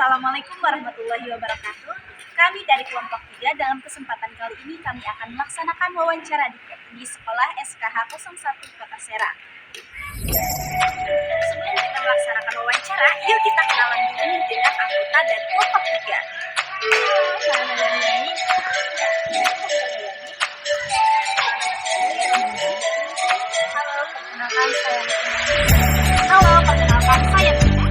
Assalamualaikum warahmatullahi wabarakatuh. Kami dari kelompok 3 dalam kesempatan kali ini kami akan melaksanakan wawancara di sekolah SKH 01 Kota Serang. Sebelum kita melaksanakan wawancara, yuk kita kenalan dulu dengan anggota dari kelompok 3. Halo, perkenalkan saya Tina.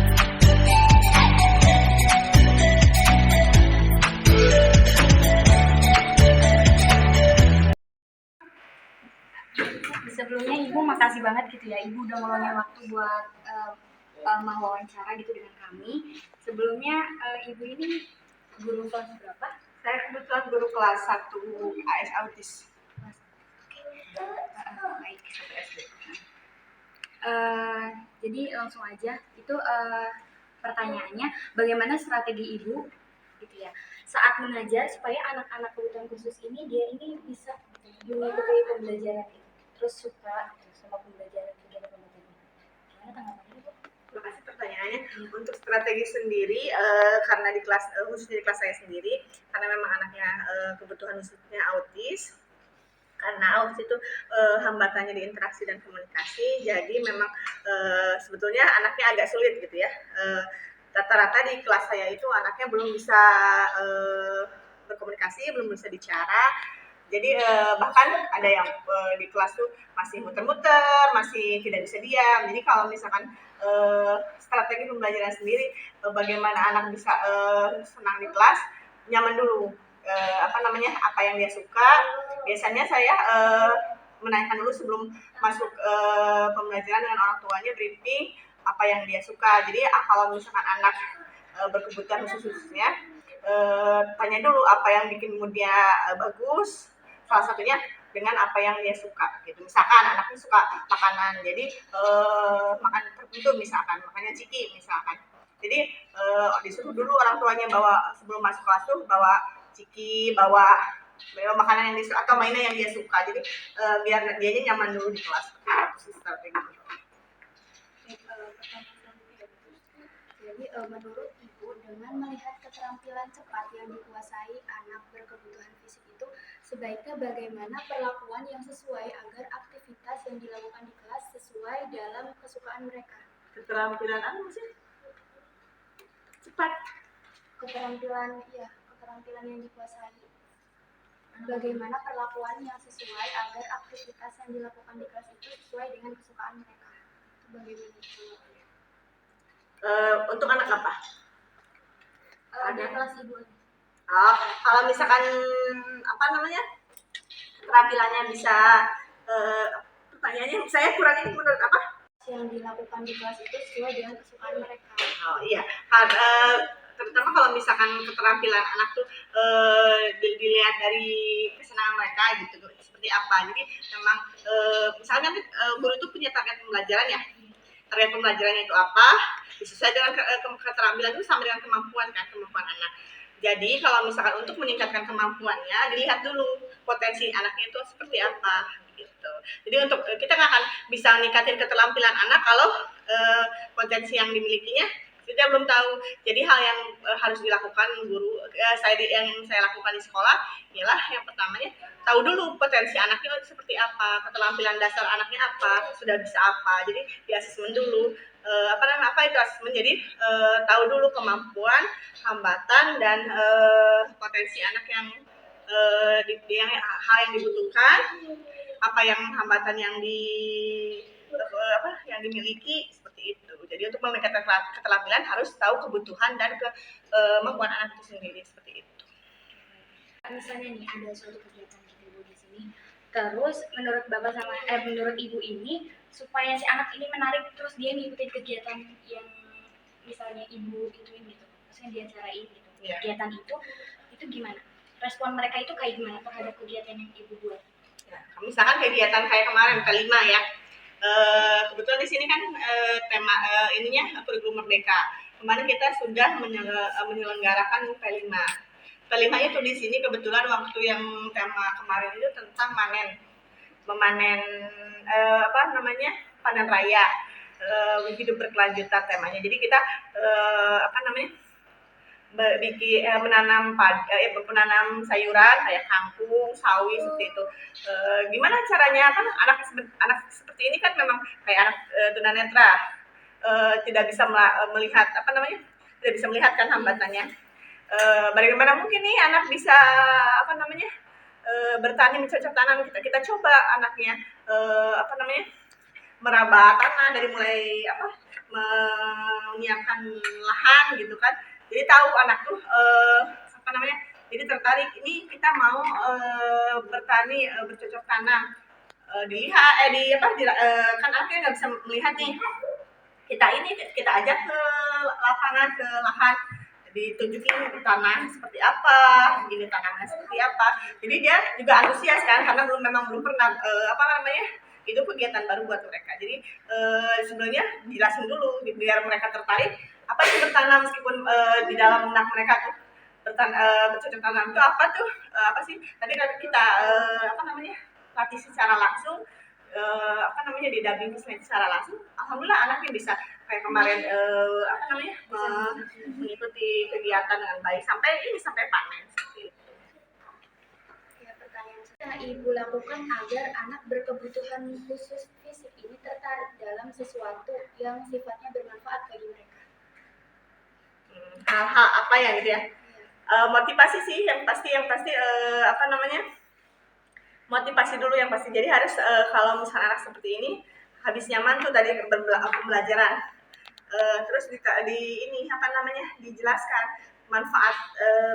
Sebelumnya Ibu makasih banget gitu ya, Ibu udah meluangkan waktu buat mau wawancara gitu dengan kami. Sebelumnya Ibu ini guru kelas berapa? Saya kebetulan guru kelas 1 AS Autis. Baik. Jadi langsung aja, itu pertanyaannya, bagaimana strategi Ibu gitu ya saat mengajar supaya anak-anak kebutuhan khusus ini dia ini bisa mengikuti pembelajaran itu, terus suka sama pembelajaran kegiatan pembelajaran. Gimana tanggapannya Bu? Terima kasih pertanyaannya. Untuk strategi sendiri, karena di kelas khususnya di kelas saya sendiri, karena memang anaknya kebutuhan khususnya autis. Karena autis itu hambatannya di interaksi dan komunikasi, jadi memang sebetulnya anaknya agak sulit gitu ya. Rata-rata di kelas saya itu anaknya belum bisa berkomunikasi, belum bisa bicara. Jadi bahkan ada yang di kelas tuh masih muter-muter, masih tidak bisa diam. Jadi kalau misalkan strategi pembelajaran sendiri, bagaimana anak bisa senang di kelas, nyaman dulu. Apa yang dia suka. Biasanya saya menanyakan dulu sebelum masuk pembelajaran dengan orang tuanya, briefing apa yang dia suka. Jadi kalau misalkan anak berkebutuhan khususnya, tanya dulu apa yang bikin mood dia bagus. Salah satunya dengan apa yang dia suka gitu. Misalkan anaknya suka makanan, jadi makan tertentu, misalkan makannya ciki misalkan. Jadi disuruh dulu orang tuanya bawa sebelum masuk kelas tuh bawa ciki, bawa makanan yang dia suka atau mainan yang dia suka. Jadi biar dianya nyaman dulu di kelas. Jadi menurut Ibu, dengan melihat keterampilan cepat yang dikuasai anak berkebutuhan fisik itu, sebaiknya bagaimana perlakuan yang sesuai agar aktivitas yang dilakukan di kelas sesuai dalam kesukaan mereka? Keterampilan apa sih? Cepat. Keterampilan yang dikuasai. Bagaimana perlakuan yang sesuai agar aktivitas yang dilakukan di kelas itu sesuai dengan kesukaan mereka? Bagaimana perlakuannya? Untuk anak apa? Ada kelas Ibu. Kalau misalkan keterampilannya bisa pertanyaannya saya kurang ini menurut apa? Yang dilakukan di kelas itu sesuai dengan kesukaan mereka. Oh iya, terutama kalau misalkan keterampilan anak tuh dilihat dari kesenangan mereka gitu, seperti apa. Jadi memang misalnya guru itu punya target pembelajaran ya. Target pembelajarannya itu apa? Disesuaikan dengan keterampilan itu sama dengan kemampuan anak. Jadi kalau misalkan untuk meningkatkan kemampuannya, dilihat dulu potensi anaknya itu seperti apa gitu. Jadi untuk kita nggak akan bisa meningkatin keterampilan anak kalau potensi yang dimilikinya kita belum tahu. Jadi hal yang harus dilakukan guru yang saya lakukan di sekolah ialah yang pertamanya tahu dulu potensi anaknya seperti apa, keterampilan dasar anaknya apa, sudah bisa apa. Jadi di asesmen dulu apa itu asesmen. Jadi tahu dulu kemampuan, hambatan dan potensi anak yang hal yang dibutuhkan, apa yang hambatan yang dimiliki, seperti itu. Jadi untuk meningkatkan keterampilan harus tahu kebutuhan dan kemampuan anak itu sendiri, seperti itu. Misalnya nih ada suatu kegiatan Ibu di sini, terus menurut Bapak sama menurut Ibu ini supaya si anak ini menarik terus dia ngikutin kegiatan yang misalnya Ibu ituin gitu, maksudnya dia carain gitu, kegiatan itu gimana? Respon mereka itu kayak gimana terhadap kegiatan yang Ibu buat? Ya, misalkan kegiatan kayak kemarin P5 ya. Kebetulan di sini kan tema ininya kurikulum merdeka. Kemarin kita sudah menyelenggarakan P5. P5 itu di sini kebetulan waktu yang tema kemarin itu tentang memanen panen raya, hidup berkelanjutan temanya. Jadi kita menanam sayuran kayak kangkung, sawi seperti itu. Gimana caranya kan anak seperti ini kan memang kayak anak tunanetra, tidak bisa melihat tidak bisa melihat kan hambatannya. Bagaimana mungkin nih anak bisa bertani mencocok tanam, kita coba anaknya meraba tanah dari mulai menyiapkan lahan gitu kan. Jadi tahu anak tuh jadi tertarik, ini kita mau bertani, bercocok tanam. Dilihat kan anaknya nggak bisa melihat nih, kita ajak ke lapangan, ke lahan, ditunjukin tanah seperti apa, gini tanahnya seperti apa. Jadi dia juga antusias kan, karena memang belum pernah itu kegiatan baru buat mereka. Jadi sebenarnya jelasin dulu biar mereka tertarik apa sih bertanam, meskipun di dalam benak mereka tuh bercocok tanam itu apa tuh, apa sih tadi kan kita latih secara langsung, didampingi secara langsung. Alhamdulillah anaknya bisa kayak kemarin mengikuti kegiatan dengan baik sampai panen. Ya, pertanyaan saya, Ibu lakukan agar anak berkebutuhan khusus fisik ini tertarik dalam sesuatu yang sifatnya bermanfaat bagi mereka? Hal-hal apa ya gitu ya? Motivasi sih yang pasti motivasi dulu yang pasti. Jadi harus kalau misalnya anak seperti ini habis nyaman tuh dari pembelajaran, terus dijelaskan manfaat,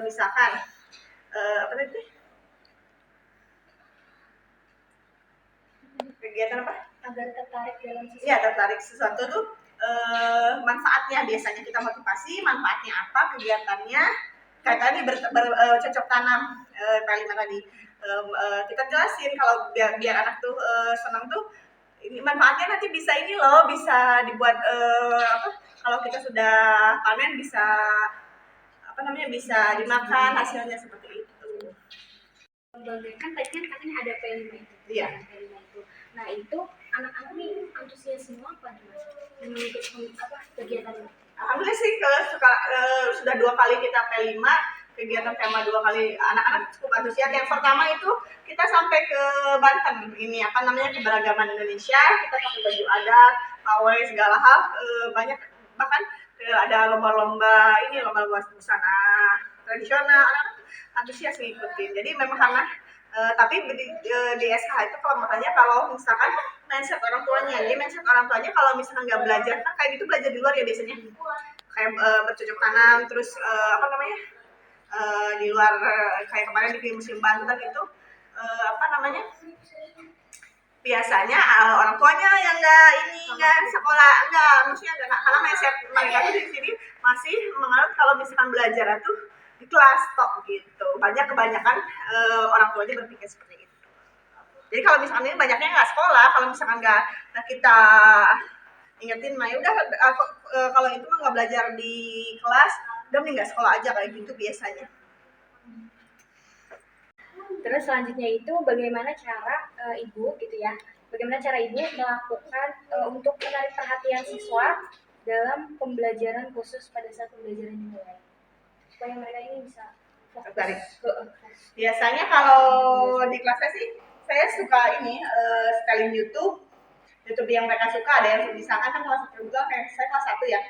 misalkan kegiatan apa? Agar tertarik dalam sesuatu. Iya, tertarik sesuatu tuh manfaatnya, biasanya kita motivasi manfaatnya apa, kegiatannya kayak tadi bercocok tanam, P5 tadi. Kita jelasin kalau biar anak tuh senang tuh, ini manfaatnya nanti bisa ini loh, bisa dibuat kalau kita sudah panen bisa bisa dimakan hasilnya seperti itu. Kan tadi kan katanya ada P5 itu. Iya. P5 itu. Nah itu anak-anak nih antusias semua apa nih Mas? Mengikuti kegiatan ini? Alhamdulillah sih sudah 2 kali kita P5 kegiatan tema 2 kali, anak-anak cukup antusias. Yang pertama itu kita sampai ke Banten, ini keberagaman Indonesia, kita pakai baju adat, pawai segala hal, banyak, bahkan ada lomba-lomba busana tradisional, anak antusias ngikutin. Jadi memang karena tapi di SKH itu kalau misalkan mindset orang tuanya, jadi mindset orang tuanya kalau misalkan nggak belajar, kan kayak gitu belajar di luar ya biasanya, kayak bercocok tanam, terus di luar kayak kemarin di musim Banten itu biasanya orang tuanya yang nggak sekolah, maksudnya nggak, karena mindset mereka tuh di sini masih menganut kalau misalkan belajar itu di kelas tok gitu. Kebanyakan orang tuanya berpikir seperti itu. Jadi kalau misalkan ini banyaknya nggak sekolah, kalau misalkan nggak kita ingetin, mah udah kalau itu mah nggak belajar di kelas, udah mending nggak sekolah aja, kayak gitu biasanya. Terus selanjutnya itu bagaimana cara ibu gitu ya? Bagaimana cara ibu melakukan untuk menarik perhatian siswa dalam pembelajaran khusus pada saat pembelajaran dimulai, supaya mereka ini bisa tertarik. Biasanya kalau di kelasnya sih saya suka setelin YouTube yang mereka suka. Ada yang misalkan kan kelas 1 kayak saya kelas 1 ya,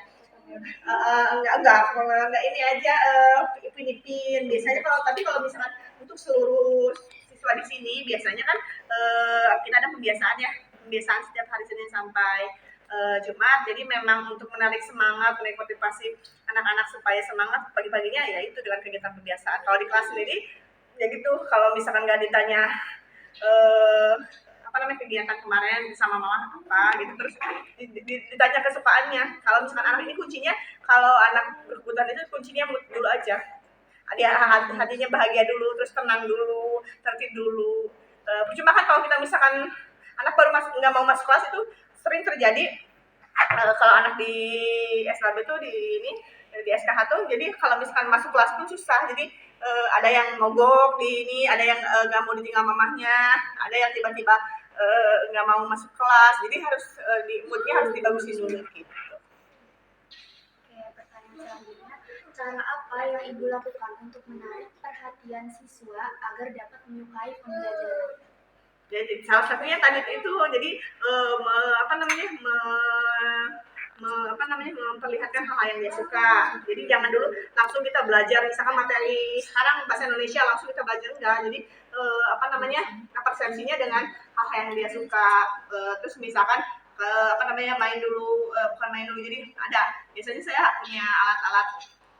enggak ini aja ipin biasanya. Kalau misalkan untuk seluruh siswa di sini biasanya kan kita ada pembiasaan setiap hari Senin sampai Jumat. Jadi memang untuk menarik semangat, motivasi anak-anak supaya semangat pagi-paginya ya itu dengan kegiatan pembiasaan. Kalau di kelas sendiri ya gitu, kalau misalkan nggak ditanya kegiatan kemarin sama mama apa gitu, terus ditanya kesukaannya. Kalau misalkan anak ini kuncinya, kalau anak berkebutuhan itu kuncinya mood dulu aja, dia hatinya bahagia dulu, terus tenang dulu, tertib dulu. Cuma kan kalau kita misalkan anak baru nggak mau masuk kelas, itu sering terjadi kalau anak di SLB tuh di SKH tuh, jadi kalau misalkan masuk kelas tuh susah. Jadi ada yang mogok ada yang nggak mau ditinggal mamahnya, ada yang tiba-tiba nggak mau masuk kelas. Jadi harus moodnya harus dibagusin dulu gitu. Oke, pertanyaan selanjutnya, cara apa yang Ibu lakukan untuk menarik perhatian siswa agar dapat menyukai pembelajaran? Jadi salah satunya tadi itu, jadi apa namanya, memperlihatkan hal yang dia suka. Jadi jangan dulu langsung kita belajar misalkan materi sekarang bahasa Indonesia langsung kita belajar, enggak. Jadi apa namanya, persepsinya dengan hal yang dia suka. Terus misalkan apa namanya, main dulu, bukan main dulu, jadi ada biasanya saya punya alat-alat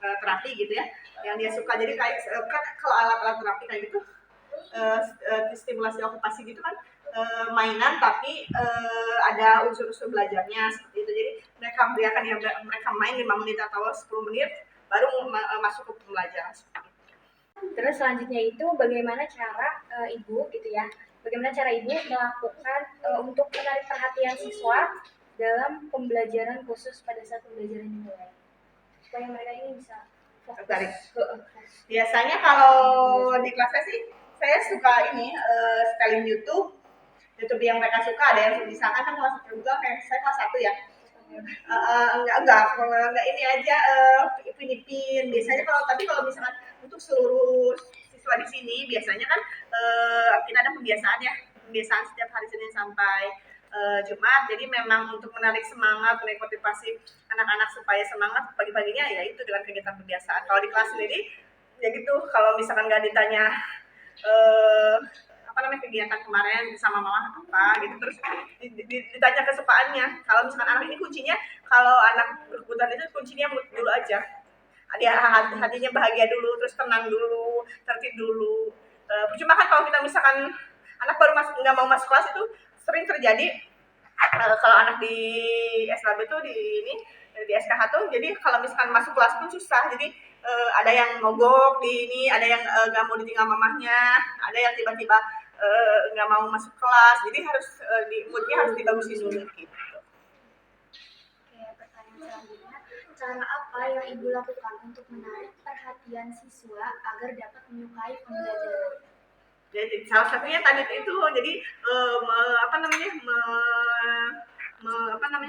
terapi gitu ya yang dia suka. Jadi kayak kan kalau alat-alat terapi kayak gitu, stimulasi okupasi gitu kan, mainan tapi ada unsur-unsur belajarnya seperti itu. Jadi mereka beriakan ya, mereka main 5 menit atau 10 menit baru masuk ke pembelajaran. Terus selanjutnya itu bagaimana cara Ibu gitu ya, bagaimana cara Ibu melakukan untuk menarik perhatian siswa dalam pembelajaran khusus pada saat pembelajaran dimulai, supaya mereka ini bisa tertarik. Biasanya kalau di kelasnya sih saya suka ini setelin YouTube yang mereka suka. Ada yang misalkan kan kelas kebetulan kayak saya kelas 1 ya, enggak ini aja, Ipin biasanya. Kalau misalkan untuk seluruh siswa di sini biasanya kan kita ada pembiasaan setiap hari Senin sampai Jumat. Jadi memang untuk menarik semangat, menarik motivasi anak-anak supaya semangat pagi-paginya ya itu dengan kegiatan pembiasaan. Kalau di kelas sendiri ya gitu, kalau misalkan nggak ditanya apa namanya kegiatan kemarin sama mama apa gitu, terus ditanya kesukaannya. Kalau misalkan anak ini kuncinya, kalau anak berkebutuhan itu kuncinya mood dulu aja, dia hatinya bahagia dulu, terus tenang dulu, tertib dulu. Percuma kan kalau kita misalkan anak baru nggak mau masuk kelas, itu sering terjadi kalau anak di SLB tuh di SKH tuh. Jadi kalau misalkan masuk kelas pun susah. Jadi ada yang mogok di ini, ada yang nggak mau ditinggal mamahnya, ada yang tiba-tiba nggak mau masuk kelas. Jadi harus moodnya harus dibagusin dulu gitu. Oke, pertanyaan selanjutnya, cara apa yang Ibu lakukan untuk menarik perhatian siswa agar dapat menyukai pembelajaran? Jadi salah satunya tadi itu, jadi apa namanya,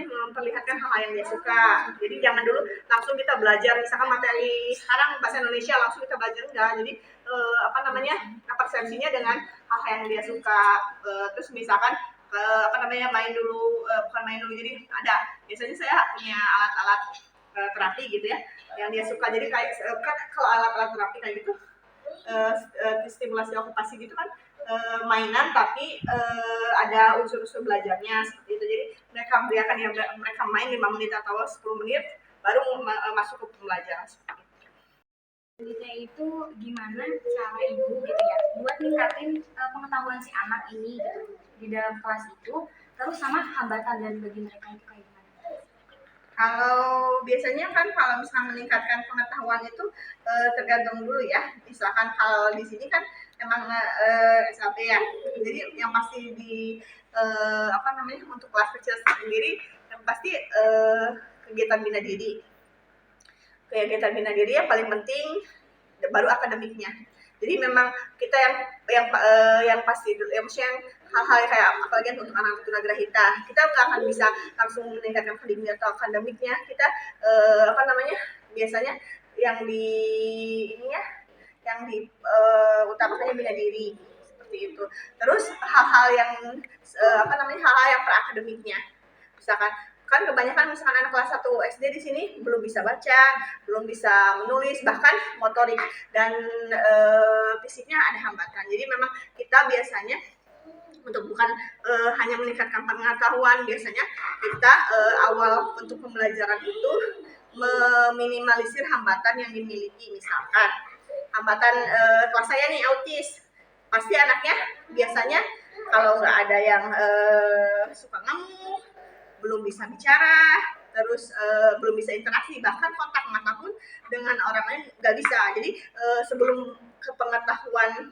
memperlihatkan hal yang dia suka. Jadi jangan dulu langsung kita belajar misalkan materi sekarang bahasa Indonesia langsung kita belajar, enggak. Jadi apa namanya, persepsinya dengan hal yang dia suka. Terus misalkan apa namanya, main dulu, bukan main dulu, jadi ada biasanya saya punya alat-alat terapi gitu ya yang dia suka. Jadi kayak kan kalau alat-alat terapi kayak gitu, stimulasi okupasi gitu kan, mainan tapi ada unsur-unsur belajarnya seperti itu. Jadi mereka beriakan ya, mereka main 5 menit atau 10 menit baru masuk ke pembelajaran. Selanjutnya itu gimana cara Ibu gitu ya buat ningkatin pengetahuan si anak ini gitu di dalam kelas itu, terus sama hambatan dan bagi mereka itu kayak gimana? Kalau biasanya kan kalau misalnya meningkatkan pengetahuan itu tergantung dulu ya. Misalkan kalau di sini kan emang SAP ya, jadi yang pasti di apa namanya, untuk kelas kecil sendiri yang pasti kegiatan bina diri. Kegiatan bina diri yang paling penting, baru akademiknya. Jadi memang kita yang pasti yang hal-hal kayak apalagi untuk anak tunagrahita, kita nggak akan bisa langsung meningkatkan akademik atau akademiknya. Kita apa namanya, biasanya yang di ininya, yang di utamakannya bina diri seperti itu. Terus hal-hal yang apa namanya, hal-hal yang perakademiknya, misalkan kan kebanyakan misalkan anak kelas 1 SD di sini belum bisa baca, belum bisa menulis, bahkan motorik dan fisiknya ada hambatan. Jadi memang kita biasanya untuk bukan hanya meningkatkan pengetahuan, biasanya kita awal untuk pembelajaran itu meminimalisir hambatan yang dimiliki. Misalkan hambatan kelas saya nih autis, pasti anaknya biasanya kalau nggak ada yang suka ngamuk, belum bisa bicara, terus belum bisa interaksi, bahkan kontak mata pun dengan orang lain nggak bisa. Jadi sebelum ke pengetahuan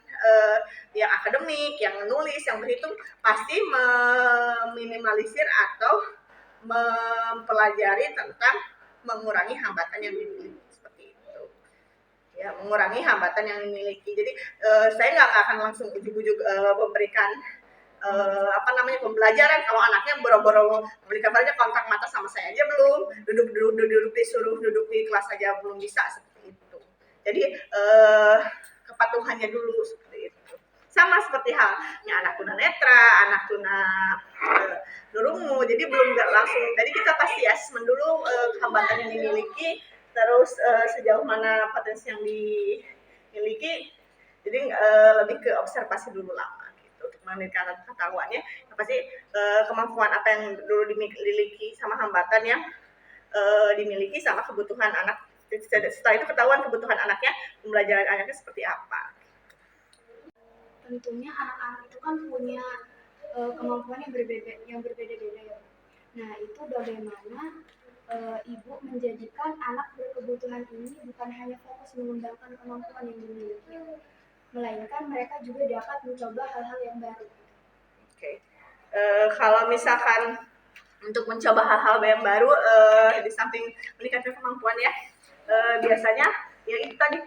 yang akademik, yang menulis, yang berhitung, pasti meminimalisir atau mempelajari tentang mengurangi hambatan yang dimiliki, seperti itu ya, mengurangi hambatan yang dimiliki. Jadi saya nggak akan langsung ujuk-ujuk memberikan apa namanya, pembelajaran kalau anaknya boro-boro memberikan kontak mata sama saya aja belum, duduk disuruh duduk di kelas aja belum bisa, seperti Jadi kepatuhannya dulu seperti itu. Sama seperti halnya anak tunanetra, anak turunmu. Jadi belum nggak langsung. Jadi kita pasti asesmen dulu hambatan yang dimiliki, terus sejauh mana potensi yang dimiliki. Jadi lebih ke observasi dulu lama gitu untuk meningkatkan pengetahuannya. Yang pasti kemampuan apa yang dulu dimiliki sama hambatan yang dimiliki sama kebutuhan anak. Setelah itu ketahuan kebutuhan anaknya, pembelajaran anaknya seperti apa. Tentunya anak-anak itu kan punya kemampuan yang berbeda-beda ya. Nah, itu bagaimana ibu menjadikan anak berkebutuhan ini bukan hanya fokus mengembangkan kemampuan yang dimiliki, melainkan mereka juga dapat mencoba hal-hal yang baru. Oke. Kalau misalkan untuk mencoba hal-hal yang baru di samping meningkatkan kemampuan ya, biasanya ya itu tadi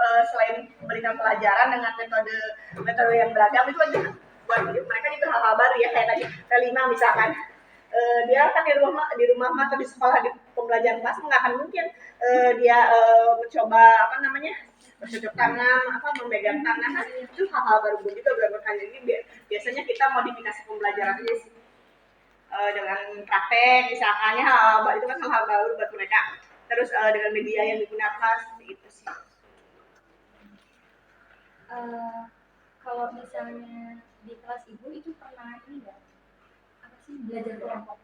selain memberikan pelajaran dengan metode yang beragam itu aja buat mereka juga hal-hal baru ya, kayak tadi T5 misalkan dia kan di rumah atau di sekolah di pembelajaran kelas nggak akan mungkin dia mencoba bercocok tanam, memegang tangan, itu hal-hal baru juga berkali. Jadi biasanya kita modifikasi pembelajaran aja sih dengan praktek misalkannya, itu kan hal-hal baru buat mereka. Terus dengan media yang digunakan seperti itu sih. Kalau misalnya di kelas ibu itu pernah ini nggak? Apa sih belajar kelompok?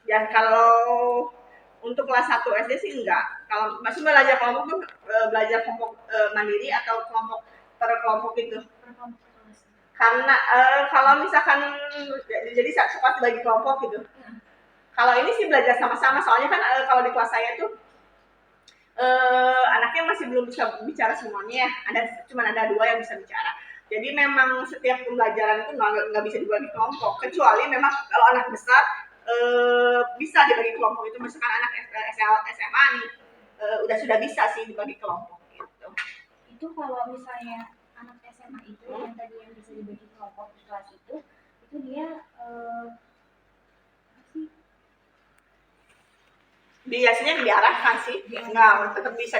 Ya kalau untuk kelas 1 SD sih enggak. Kalau masih belajar kelompok tuh belajar kelompok mandiri atau kelompok per kelompok itu. Karena kalau misalkan jadi sekelas bagi kelompok gitu. Kalau ini sih belajar sama-sama, soalnya kan kalau di kelas saya tuh anaknya masih belum bisa bicara semuanya, cuma ada 2 yang bisa bicara. Jadi memang setiap pembelajaran itu nggak bisa dibagi kelompok, kecuali memang kalau anak besar bisa dibagi kelompok. Itu misalkan anak SMA nih sudah bisa sih dibagi kelompok gitu. Itu kalau misalnya anak SMA itu yang tadi yang bisa dibagi kelompok di kelas itu dia biasanya diarahkan sih, nggak tetap bisa,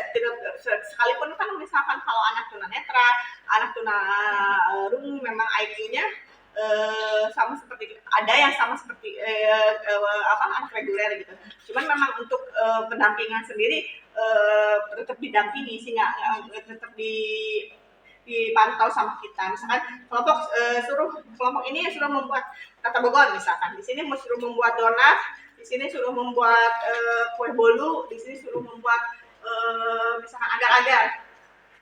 sekalipun kan misalkan kalau anak tunanetra, anak tunarungu memang IQ-nya sama seperti, ada yang sama seperti anak reguler gitu. Cuman memang untuk pendampingan sendiri tetap didampingi sih, nggak tetap dipantau sama kita. Misalkan kelompok ini suruh membuat tata bogon misalkan, di sini suruh membuat donat, di sini suruh membuat kue bolu, di sini suruh membuat misalkan agar-agar.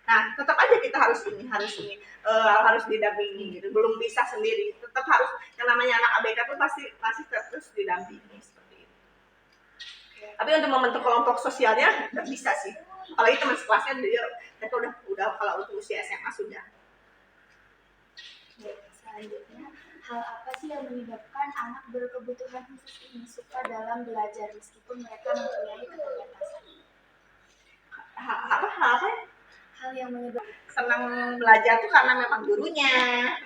Nah, tetap aja kita harus didampingi gitu. Belum bisa sendiri, tetap harus, yang namanya anak ABK itu pasti terus didampingi seperti itu. Tapi untuk membentuk kelompok sosialnya nggak bisa sih. Apalagi teman sekelasnya mereka udah kalau untuk usia SMA sudah. Selanjutnya, hal apa sih yang menyebabkan anak berkebutuhan khusus ini suka dalam belajar meskipun mereka mempunyai keterbatasan? Hal yang menyebabkan senang belajar tuh karena memang gurunya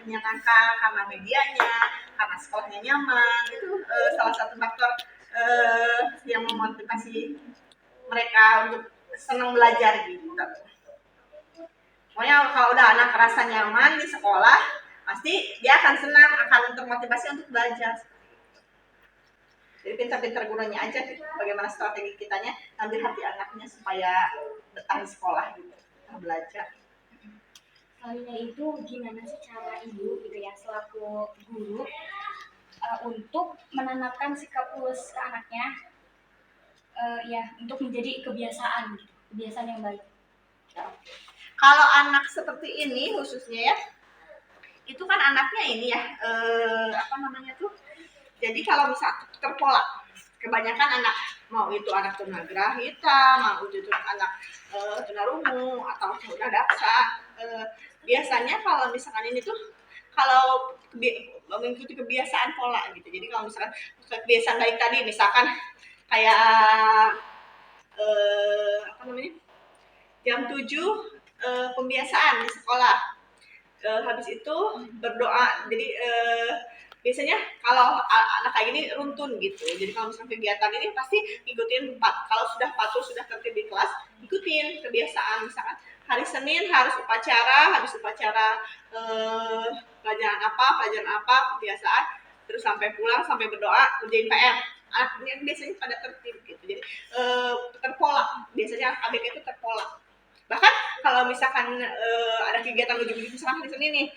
menyenangkan, karena medianya, karena sekolahnya nyaman. Itu salah satu faktor yang memotivasi mereka untuk senang belajar gitu. Pokoknya kalau udah anak rasa nyaman di sekolah, pasti dia akan senang, akan termotivasi untuk belajar. Jadi pintar-pintar gurunya aja bagaimana strategi kitanya ambil hati anaknya supaya betah di sekolah gitu, belajar. Soalnya itu gimana sih cara ibu gitu ya selaku guru untuk menanamkan sikap lulus ke anaknya ya untuk menjadi kebiasaan gitu, kebiasaan yang baik. Kalau anak seperti ini khususnya ya, itu kan anaknya ini ya jadi kalau bisa terpola, kebanyakan anak, mau itu anak tunagrahita, mau itu anak tunarungu atau tunadaksa, biasanya kalau misalkan ini tuh kalau mengikuti kebiasaan pola gitu. Jadi kalau misalkan kebiasaan baik tadi, misalkan kayak jam 7 pembiasaan di sekolah, habis itu berdoa. Jadi biasanya kalau anak kayak gini runtun gitu. Jadi kalau misalnya kegiatan ini pasti ikutin, kalau sudah patuh, sudah tertib di kelas, ikutin kebiasaan. Misalkan hari Senin harus upacara, habis upacara pelajaran apa, kebiasaan, terus sampai pulang, sampai berdoa, kerjain PR. Anaknya biasanya pada tertib gitu. Jadi terpola. Biasanya ABK itu terpola. Bahkan kalau misalkan ada kegiatan ujung-ujung misalkan hari Senin nih,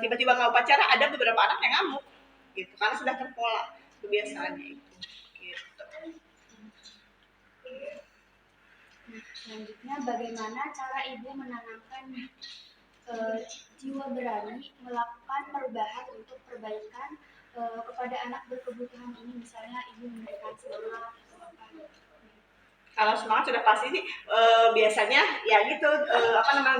tiba-tiba nggak upacara, ada beberapa anak yang ngamuk gitu karena sudah terpola kebiasaannya itu gitu. Selanjutnya, bagaimana cara ibu menanamkan jiwa berani melakukan perubahan untuk perbaikan kepada anak berkebutuhan ini, misalnya ibu memberikan semangat atau apa? Kalau semangat sudah pasti sih biasanya ya gitu,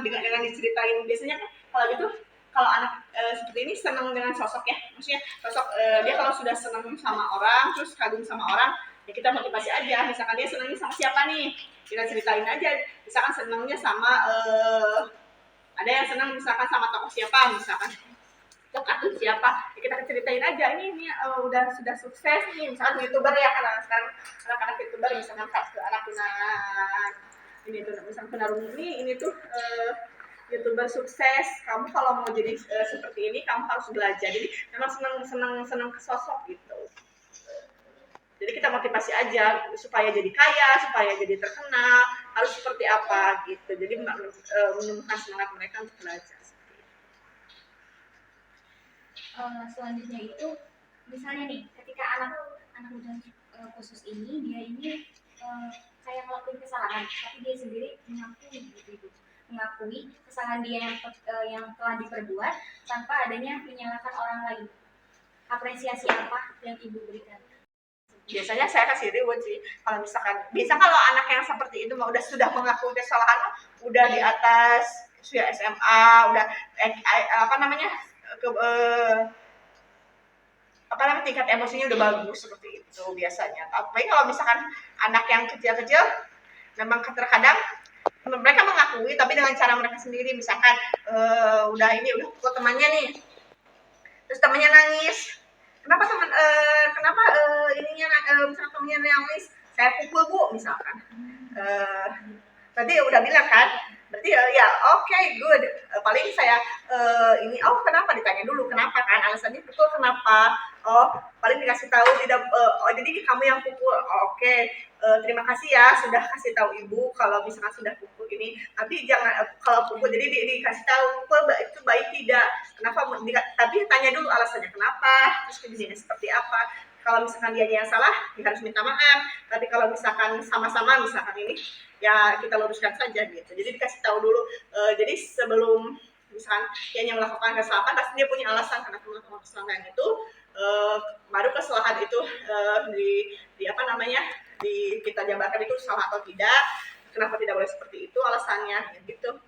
dengan diceritain biasanya kan kalau gitu, kalau anak seperti ini senang dengan sosok ya, maksudnya sosok dia kalau sudah senang sama orang, terus kagum sama orang, ya kita motivasi aja. Misalkan dia senangnya sama siapa nih, kita ceritain aja. Misalkan senangnya sama ada yang senang misalkan sama tokoh siapa, misalkan tokoh siapa, ya kita ceritain aja, ini sudah sukses nih, misalkan youtuber ya, karena sekarang anak-anak youtuber misalkan ke anak ini tuh misalkan penarung ini tuh youtuber sukses, kamu kalau mau jadi seperti ini kamu harus belajar. Jadi memang senang ke sosok gitu. Jadi kita motivasi aja supaya jadi kaya, supaya jadi terkenal, harus seperti apa gitu. Jadi menumbuhkan semangat mereka untuk belajar. Selanjutnya itu misalnya nih, ketika anak ujian khusus ini, dia ini kayak ngelakuin kesalahan, tapi dia sendiri mengakui kesalahan dia yang telah diperbuat tanpa adanya menyalahkan orang lain. Apresiasi apa yang ibu berikan? Biasanya saya kasih reward sih. Kalau misalkan, kalau anak yang seperti itu sudah mengakui kesalahan, udah di atas usia SMA, udah tingkat emosinya udah bagus seperti itu biasanya. Tapi kalau misalkan anak yang kecil-kecil, memang terkadang mereka mengakui tapi dengan cara mereka sendiri. Misalkan udah pukul temannya nih, terus temannya nangis, kenapa misalkan temannya nangis, saya pukul bu misalkan, berarti udah bilang kan, berarti ya oke, good. Paling saya kenapa, ditanya dulu kenapa kan, alasannya pukul kenapa, paling dikasih tahu tidak, jadi kamu yang pukul, oke. Terima kasih ya sudah kasih tahu ibu kalau misalkan sudah pukul ini, tapi jangan kalau pukul jadi dikasih tahu itu baik tidak, kenapa, tapi tanya dulu alasannya kenapa, terus kejadiannya seperti apa. Kalau misalkan dia yang salah, dia harus minta maaf. Tapi kalau misalkan sama-sama misalkan ini, ya kita luruskan saja gitu. Jadi dikasih tahu dulu. Jadi sebelum misalkan dia yang melakukan kesalahan, pasti dia punya alasan karena melakukan kesalahan itu. Baru kesalahan itu kita jabarkan itu salah atau tidak, kenapa tidak boleh seperti itu alasannya gitu.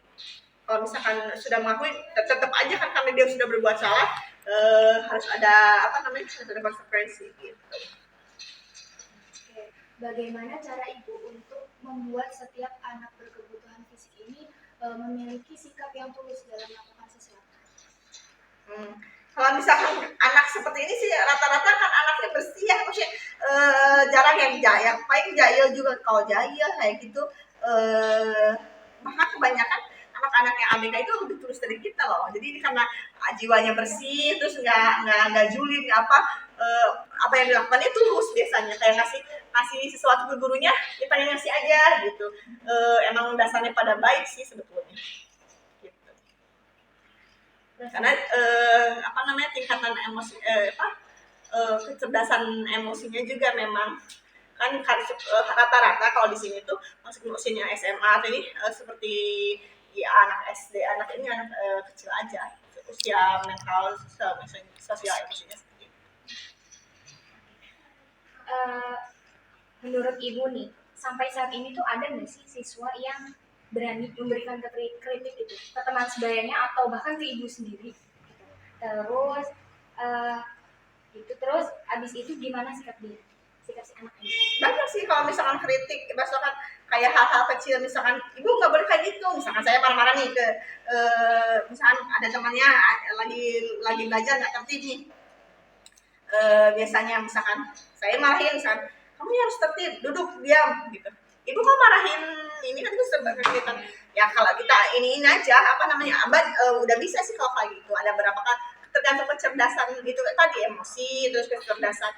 Kalau misalkan sudah mengakui, tetap aja kan karena dia sudah berbuat salah, harus ada konsekuensi gitu. Bagaimana cara ibu untuk membuat setiap anak berkebutuhan fisik ini memiliki sikap yang tulus dalam melakukan sesuatu? Kalau misalkan anak seperti ini sih rata-rata kan anaknya bersih ya, maksudnya jarang yang jahil, paling jahil juga. Kalau jahil kayak gitu, maka kebanyakan anak-anak yang ABK itu lebih tulus dari kita loh. Jadi karena jiwanya bersih, terus nggak julid, apa yang dilakukannya tulus biasanya, kayak ngasih sesuatu ke gurunya, dia pengen ngasih aja gitu. Emang dasarnya pada baik sih sebetulnya. Karena tingkatan emosi kecerdasan emosinya juga memang kan rata-rata kalau di sini tuh masuk usianya SMA ini seperti ya anak SD, anak kecil aja, usia mental sosial emosinya seperti itu. Menurut ibu nih, sampai saat ini tuh ada nggak sih siswa yang berani memberikan kritik itu ke teman sebayanya atau bahkan ke ibu sendiri? Terus terus abis itu gimana sikap si anak ini? Banyak sih kalau misalkan kritik, misalkan kayak hal-hal kecil, misalkan ibu nggak boleh kayak gitu, misalkan saya marah-marah nih ke misalkan ada temannya lagi belajar nggak tertib nih, biasanya misalkan saya marahin, misalkan kamu harus tertib, duduk diam gitu. Ibu kok marahin ini kan itu kelihatan. Ya kalau kita ini aja apa namanya abad udah bisa sih kalau kayak gitu. Ada berapa kan tergantung kecerdasan gitu tadi, emosi, terus kecerdasan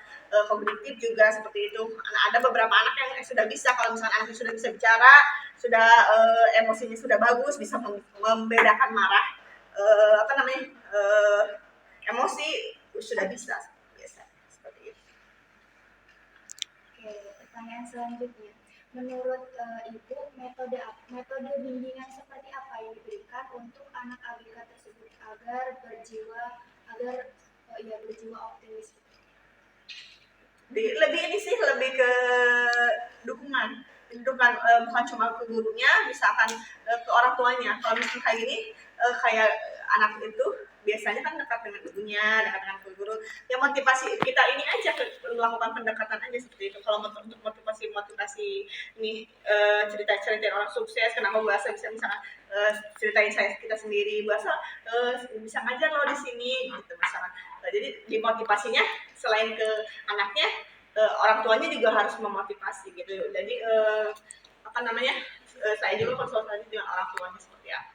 kognitif juga seperti itu. Ada beberapa anak yang sudah bisa, kalau misalnya anaknya sudah bisa bicara, sudah emosinya sudah bagus, bisa membedakan marah apa namanya emosi, sudah bisa biasa seperti itu. Oke, pertanyaan selanjutnya. Menurut Ibu, metode bimbingan seperti apa yang diberikan untuk anak ABK tersebut agar berjiwa optimis? Lebih ini sih lebih ke dukungan bukan cuma ke gurunya, misalkan ke orang tuanya. Kalau misalnya kayak gini kayak anak itu biasanya kan dekat dengan ibunya, dekat dengan guru. Yang motivasi kita ini aja melakukan pendekatan aja seperti itu. Kalau untuk motivasi ini cerita-cerita orang sukses, kenapa bahasa bisa misalkan ceritain kita sendiri, bahasa bisa ngajar loh di sini gitu misalkan. Jadi dimotivasinya selain ke anaknya, orang tuanya juga harus memotivasi gitu. Jadi apa namanya saya juga konsultasi dengan orang tuanya seperti apa.